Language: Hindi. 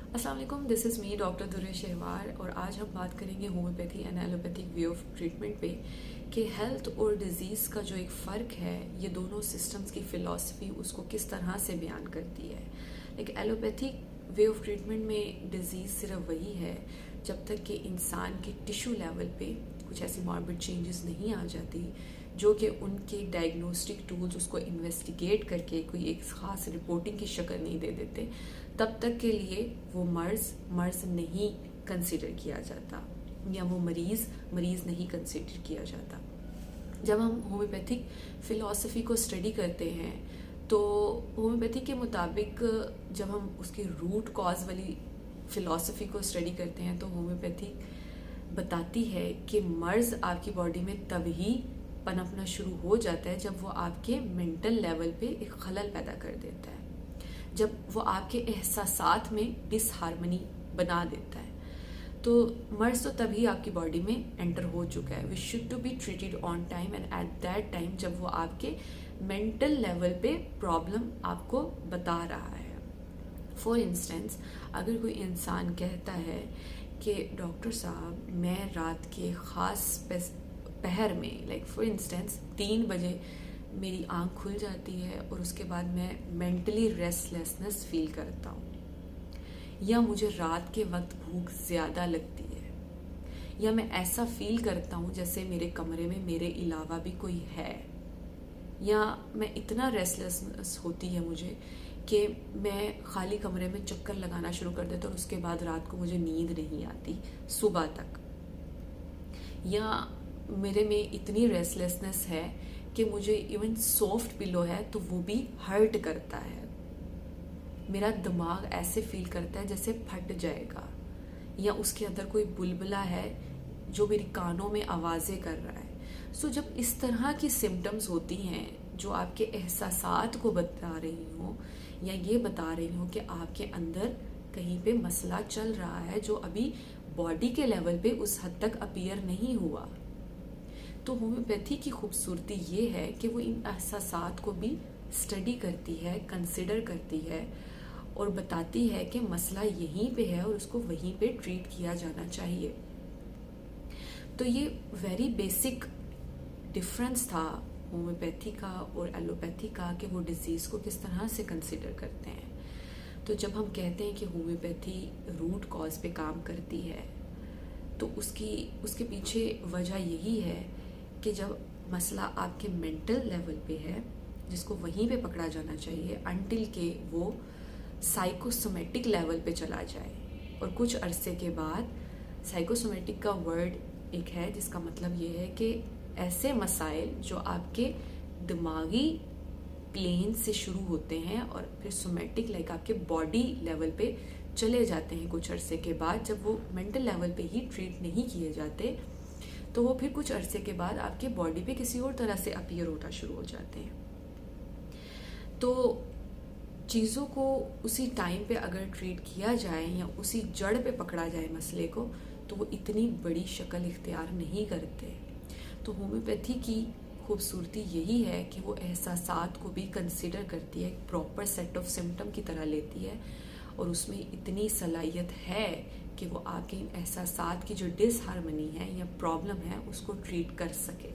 अस्सलाम वालेकुम, this is me doctor Durr Shahwar और आज हम बात करेंगे homeopathy and allopathic way of treatment पे कि हेल्थ और डिज़ीज़ का जो एक फ़र्क है, ये दोनों सिस्टम्स की फ़िलॉसफी उसको किस तरह से बयान करती है। Like allopathic way of treatment में डिज़ीज़ सिर्फ वही है जब तक कि इंसान के टिश्यू लेवल पे कुछ ऐसी मॉर्बिड चेंजेस नहीं आ जाती जो कि उनके डायग्नोस्टिक टूल्स उसको इन्वेस्टिगेट करके कोई एक ख़ास रिपोर्टिंग की शक्ल नहीं दे देते, तब तक के लिए वो मर्ज़ नहीं कंसिडर किया जाता या वो मरीज़ नहीं कंसिडर किया जाता। जब हम होम्योपैथिक फ़िलॉसफी को स्टडी करते हैं तो होम्योपैथी के मुताबिक जब हम उसकी रूट कॉज वाली फ़िलॉसफी को स्टडी करते हैं तो होम्योपैथी बताती है कि मर्ज़ आपकी बॉडी में तभी पनपना शुरू हो जाता है जब वो आपके मेंटल लेवल पे एक खलल पैदा कर देता है, जब वो आपके एहसासात में डिसहार्मनी बना देता है। तो मर्ज़ तो तभी आपकी बॉडी में एंटर हो चुका है। We should to be treated on time and at that time जब वो आपके मेंटल लेवल पे प्रॉब्लम आपको बता रहा है। फॉर इंस्टेंस, अगर कोई इंसान कहता है कि डॉक्टर साहब मैं रात के ख़ास पहर में, लाइक फॉर इंस्टेंस 3 बजे मेरी आँख खुल जाती है और उसके बाद मैं मेंटली रेस्टलेसनेस फील करता हूँ, या मुझे रात के वक्त भूख ज़्यादा लगती है, या मैं ऐसा फील करता हूँ जैसे मेरे कमरे में मेरे अलावा भी कोई है, या मैं इतना रेस्टलेसनेस होती है मुझे कि मैं खाली कमरे में चक्कर लगाना शुरू कर देता हूँ और उसके बाद रात को मुझे नींद नहीं आती सुबह तक, या मेरे में इतनी रेस्टलेसनेस है कि मुझे इवन सॉफ्ट पिलो है तो वो भी हर्ट करता है, मेरा दिमाग ऐसे फील करता है जैसे फट जाएगा, या उसके अंदर कोई बुलबुला है जो मेरी कानों में आवाज़ें कर रहा है। सो जब इस तरह की सिम्टम्स होती हैं जो आपके एहसासात को बता रही हो या ये बता रही हो कि आपके अंदर कहीं पे मसला चल रहा है जो अभी बॉडी के लेवल पे उस हद तक अपीयर नहीं हुआ, तो होम्योपैथी की खूबसूरती ये है कि वो इन एहसासात को भी स्टडी करती है, कंसिडर करती है और बताती है कि मसला यहीं पे है और उसको वहीं पे ट्रीट किया जाना चाहिए। तो ये वेरी बेसिक डिफरेंस था होम्योपैथी का और एलोपैथी का कि वो डिज़ीज़ को किस तरह से कंसिडर करते हैं। तो जब हम कहते हैं कि होम्योपैथी रूट कॉज पे काम करती है तो उसके पीछे वजह यही है कि जब मसला आपके मेंटल लेवल पे है जिसको वहीं पे पकड़ा जाना चाहिए अनटिल के वो साइकोसोमेटिक लेवल पे चला जाए, और कुछ अरसे के बाद साइकोसोमेटिक का वर्ड एक है जिसका मतलब ये है कि ऐसे मसाइल जो आपके दिमागी प्लेन से शुरू होते हैं और फिर सोमेटिक लाइक आपके बॉडी लेवल पे चले जाते हैं कुछ अरसे के बाद, जब वो मेंटल लेवल पे ही ट्रीट नहीं किए जाते तो वो फिर कुछ अरसे के बाद आपके बॉडी पे किसी और तरह से अपीयर होना शुरू हो जाते हैं। तो चीज़ों को उसी टाइम पे अगर ट्रीट किया जाए या उसी जड़ पे पकड़ा जाए मसले को तो वो इतनी बड़ी शक्ल इख्तियार नहीं करते। तो होम्योपैथी की खूबसूरती यही है कि वो एहसासात को भी कंसिडर करती है, एक प्रॉपर सेट ऑफ सिम्टम की तरह लेती है और उसमें इतनी सलाहियत है कि वो आपके इन एहसासात की जो डिसहार्मनी है या प्रॉब्लम है उसको ट्रीट कर सके।